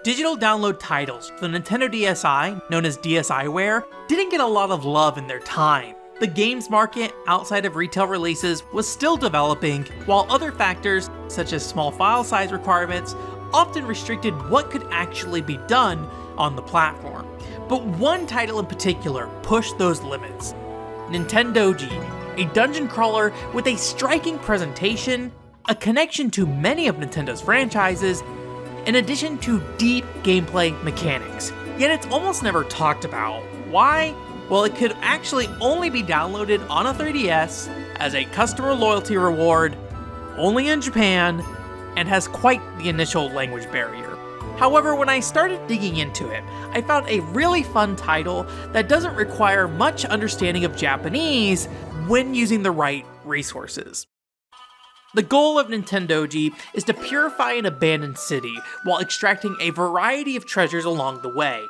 Digital download titles for the Nintendo DSi, known as DSiWare, didn't get a lot of love in their time. The games market outside of retail releases was still developing, while other factors, such as small file size requirements, often restricted what could actually be done on the platform. But one title in particular pushed those limits. Nintendoji, a dungeon crawler with a striking presentation, a connection to many of Nintendo's franchises, in addition to deep gameplay mechanics. Yet it's almost never talked about. Why? Well, it could actually only be downloaded on a 3DS as a customer loyalty reward, only in Japan, and has quite the initial language barrier. However, when I started digging into it, I found a really fun title that doesn't require much understanding of Japanese when using the right resources. The goal of Nintendoji is to purify an abandoned city while extracting a variety of treasures along the way.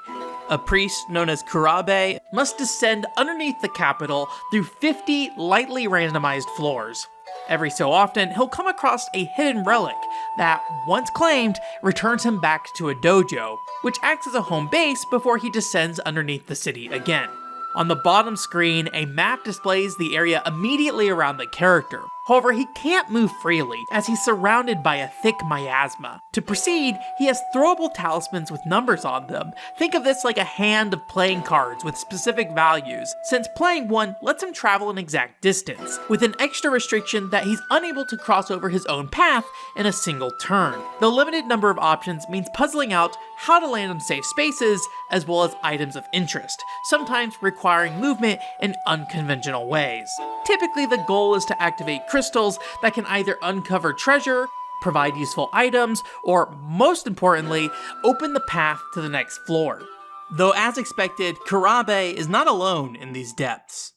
A priest known as Kurabe must descend underneath the capital through 50 lightly randomized floors. Every so often, he'll come across a hidden relic that, once claimed, returns him back to a dojo, which acts as a home base before he descends underneath the city again. On the bottom screen, a map displays the area immediately around the character. However, he can't move freely, as he's surrounded by a thick miasma. To proceed, he has throwable talismans with numbers on them. Think of this like a hand of playing cards with specific values, since playing one lets him travel an exact distance, with an extra restriction that he's unable to cross over his own path in a single turn. The limited number of options means puzzling out how to land in safe spaces, as well as items of interest, sometimes requiring movement in unconventional ways. Typically, the goal is to activate crystals that can either uncover treasure, provide useful items, or, most importantly, open the path to the next floor. Though as expected, Kurabe is not alone in these depths.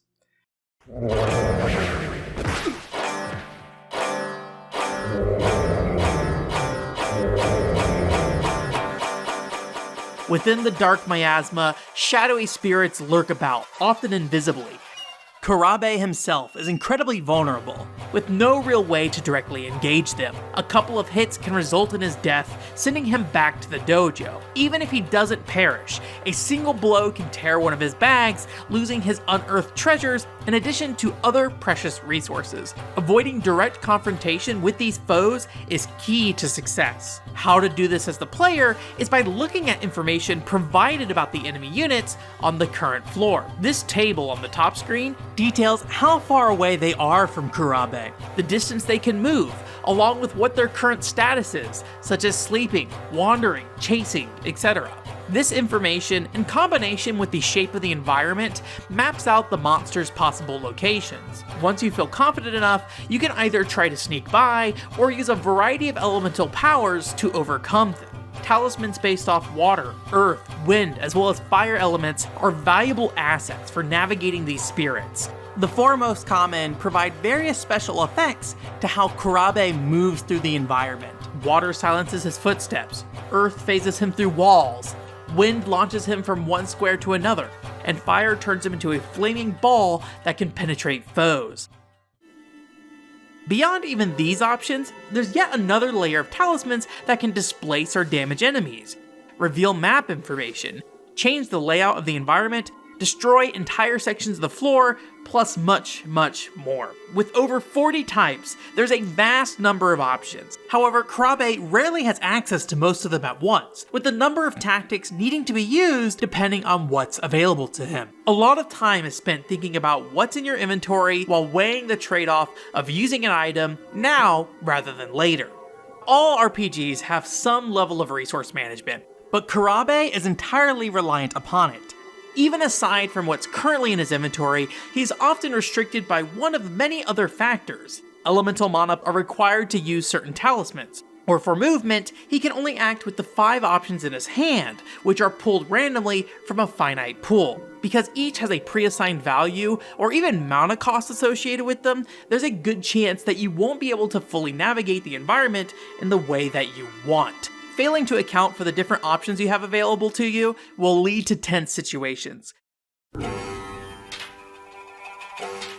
Within the dark miasma, shadowy spirits lurk about, often invisibly. Kurabe himself is incredibly vulnerable, with no real way to directly engage them. A couple of hits can result in his death, sending him back to the dojo. Even if he doesn't perish, a single blow can tear one of his bags, losing his unearthed treasures in addition to other precious resources. Avoiding direct confrontation with these foes is key to success. How to do this as the player is by looking at information provided about the enemy units on the current floor. This table on the top screen details how far away they are from Kurabe, the distance they can move, along with what their current status is, such as sleeping, wandering, chasing, etc. This information, in combination with the shape of the environment, maps out the monster's possible locations. Once you feel confident enough, you can either try to sneak by, or use a variety of elemental powers to overcome them. Talismans based off water, earth, wind, as well as fire elements are valuable assets for navigating these spirits. The four most common provide various special effects to how Kurabe moves through the environment. Water silences his footsteps, earth phases him through walls, wind launches him from one square to another, and fire turns him into a flaming ball that can penetrate foes. Beyond even these options, there's yet another layer of talismans that can displace or damage enemies, reveal map information, change the layout of the environment, destroy entire sections of the floor, plus much, much more. With over 40 types, there's a vast number of options. However, Kurabe rarely has access to most of them at once, with the number of tactics needing to be used depending on what's available to him. A lot of time is spent thinking about what's in your inventory while weighing the trade-off of using an item now rather than later. All RPGs have some level of resource management, but Kurabe is entirely reliant upon it. Even aside from what's currently in his inventory, he's often restricted by one of many other factors. Elemental mana are required to use certain talismans, or for movement, he can only act with the 5 options in his hand, which are pulled randomly from a finite pool. Because each has a pre-assigned value, or even mana cost associated with them, there's a good chance that you won't be able to fully navigate the environment in the way that you want. Failing to account for the different options you have available to you will lead to tense situations.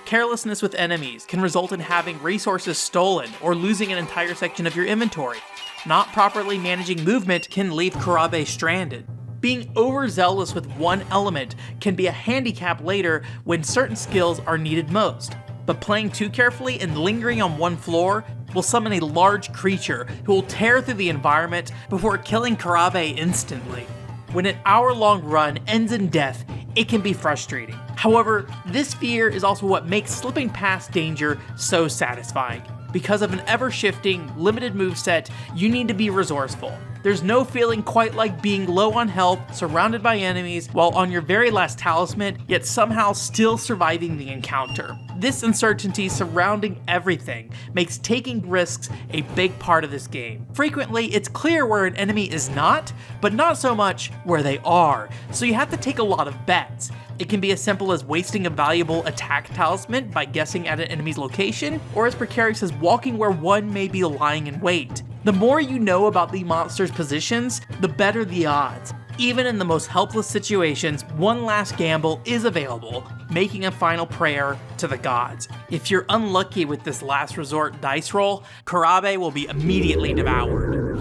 Carelessness with enemies can result in having resources stolen or losing an entire section of your inventory. Not properly managing movement can leave Kurabe stranded. Being overzealous with one element can be a handicap later when certain skills are needed most. But playing too carefully and lingering on one floor will summon a large creature who will tear through the environment before killing Kurabe instantly. When an hour-long run ends in death, it can be frustrating. However, this fear is also what makes slipping past danger so satisfying. Because of an ever-shifting, limited moveset, you need to be resourceful. There's no feeling quite like being low on health, surrounded by enemies, while on your very last talisman, yet somehow still surviving the encounter. This uncertainty surrounding everything makes taking risks a big part of this game. Frequently, it's clear where an enemy is not, but not so much where they are, so you have to take a lot of bets. It can be as simple as wasting a valuable attack talisman by guessing at an enemy's location, or as precarious as walking where one may be lying in wait. The more you know about the monster's positions, the better the odds. Even in the most helpless situations, one last gamble is available, making a final prayer to the gods. If you're unlucky with this last resort dice roll, Kurabe will be immediately devoured.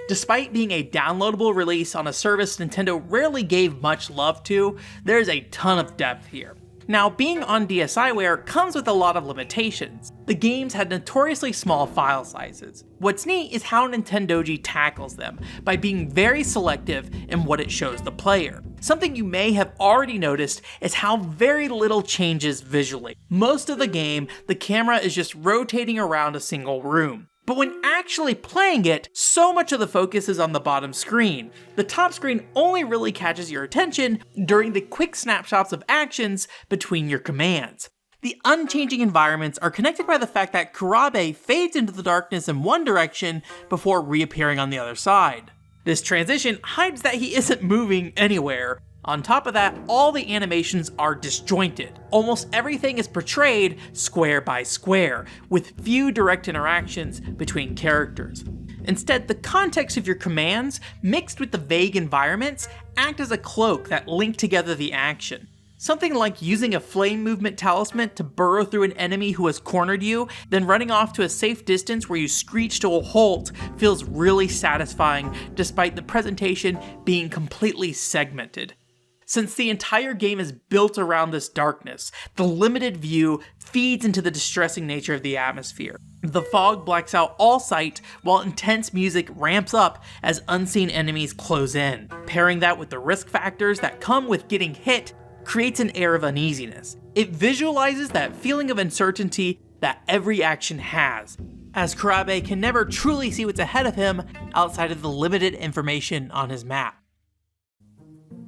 Despite being a downloadable release on a service Nintendo rarely gave much love to, there's a ton of depth here. Now, being on DSiWare comes with a lot of limitations. The games had notoriously small file sizes. What's neat is how Nintendoji tackles them, by being very selective in what it shows the player. Something you may have already noticed is how very little changes visually. Most of the game, the camera is just rotating around a single room. But when actually playing it, so much of the focus is on the bottom screen. The top screen only really catches your attention during the quick snapshots of actions between your commands. The unchanging environments are connected by the fact that Kurabe fades into the darkness in one direction before reappearing on the other side. This transition hides that he isn't moving anywhere. On top of that, all the animations are disjointed. Almost everything is portrayed square by square, with few direct interactions between characters. Instead, the context of your commands, mixed with the vague environments, act as a cloak that link together the action. Something like using a flame movement talisman to burrow through an enemy who has cornered you, then running off to a safe distance where you screech to a halt feels really satisfying, despite the presentation being completely segmented. Since the entire game is built around this darkness, the limited view feeds into the distressing nature of the atmosphere. The fog blacks out all sight, while intense music ramps up as unseen enemies close in. Pairing that with the risk factors that come with getting hit creates an air of uneasiness. It visualizes that feeling of uncertainty that every action has, as Kurabe can never truly see what's ahead of him outside of the limited information on his map.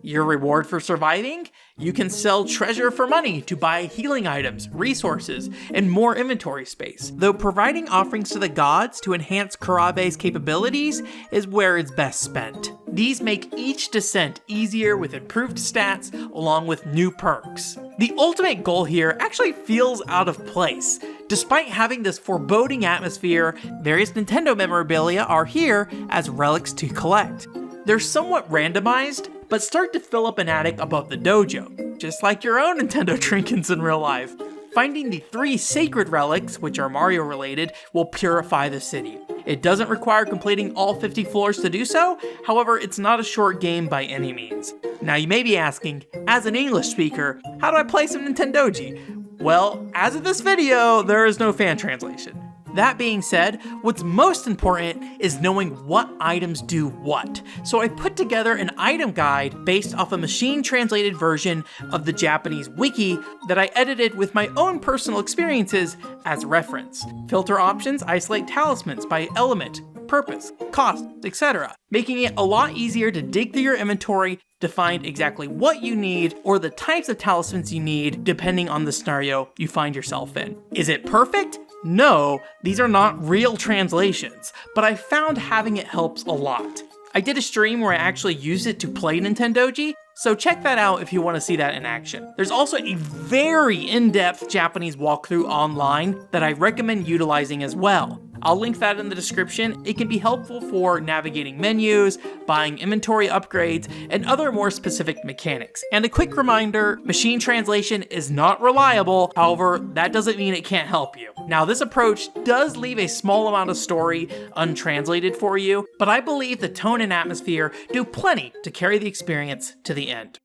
Your reward for surviving? You can sell treasure for money to buy healing items, resources, and more inventory space, though providing offerings to the gods to enhance Kurabe's capabilities is where it's best spent. These make each descent easier with improved stats along with new perks. The ultimate goal here actually feels out of place. Despite having this foreboding atmosphere, various Nintendo memorabilia are here as relics to collect. They're somewhat randomized, but start to fill up an attic above the dojo, just like your own Nintendo trinkets in real life. Finding the 3 sacred relics, which are Mario related, will purify the city. It doesn't require completing all 50 floors to do so, however, it's not a short game by any means. Now you may be asking, as an English speaker, how do I play some Nintendoji? Well, as of this video, there is no fan translation. That being said, what's most important is knowing what items do what. So I put together an item guide based off a machine-translated version of the Japanese wiki that I edited with my own personal experiences as reference. Filter options isolate talismans by element, purpose, cost, etc., making it a lot easier to dig through your inventory to find exactly what you need or the types of talismans you need depending on the scenario you find yourself in. Is it perfect? No, these are not real translations, but I found having it helps a lot. I did a stream where I actually used it to play Nintendoji, so check that out if you want to see that in action. There's also a very in-depth Japanese walkthrough online that I recommend utilizing as well. I'll link that in the description. It can be helpful for navigating menus, buying inventory upgrades, and other more specific mechanics. And a quick reminder, machine translation is not reliable, however, that doesn't mean it can't help you. Now, this approach does leave a small amount of story untranslated for you, but I believe the tone and atmosphere do plenty to carry the experience to the end.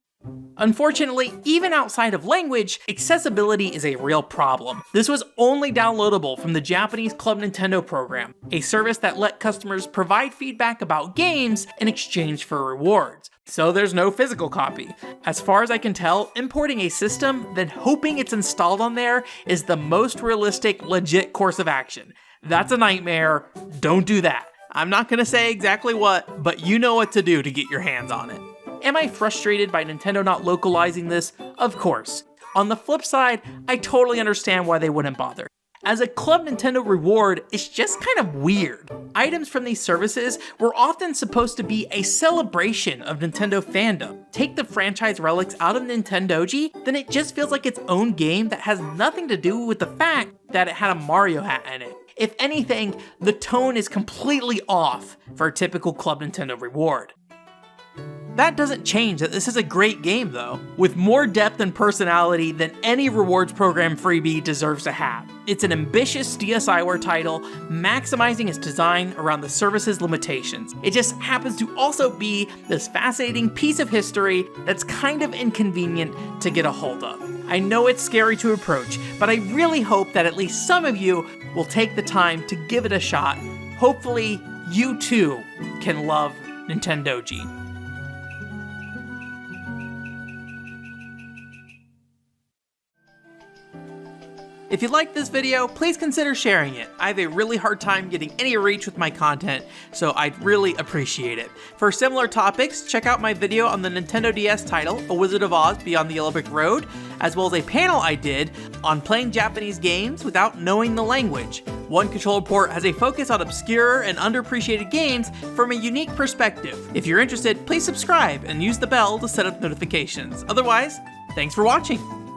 Unfortunately, even outside of language, accessibility is a real problem. This was only downloadable from the Japanese Club Nintendo program, a service that let customers provide feedback about games in exchange for rewards. So there's no physical copy. As far as I can tell, importing a system, then hoping it's installed on there is the most realistic, legit course of action. That's a nightmare. Don't do that. I'm not gonna say exactly what, but you know what to do to get your hands on it. Am I frustrated by Nintendo not localizing this? Of course. On the flip side, I totally understand why they wouldn't bother. As a Club Nintendo reward, it's just kind of weird. Items from these services were often supposed to be a celebration of Nintendo fandom. Take the franchise relics out of Nintendoji, then it just feels like its own game that has nothing to do with the fact that it had a Mario hat in it. If anything, the tone is completely off for a typical Club Nintendo reward. That doesn't change that this is a great game though, with more depth and personality than any rewards program freebie deserves to have. It's an ambitious DSiWare title, maximizing its design around the service's limitations. It just happens to also be this fascinating piece of history that's kind of inconvenient to get a hold of. I know it's scary to approach, but I really hope that at least some of you will take the time to give it a shot. Hopefully, you too can love Nintendoji. If you liked this video, please consider sharing it. I have a really hard time getting any reach with my content, so I'd really appreciate it. For similar topics, check out my video on the Nintendo DS title, A Wizard of Oz Beyond the Yellow Brick Road, as well as a panel I did on playing Japanese games without knowing the language. One controller port has a focus on obscure and underappreciated games from a unique perspective. If you're interested, please subscribe and use the bell to set up notifications. Otherwise, thanks for watching.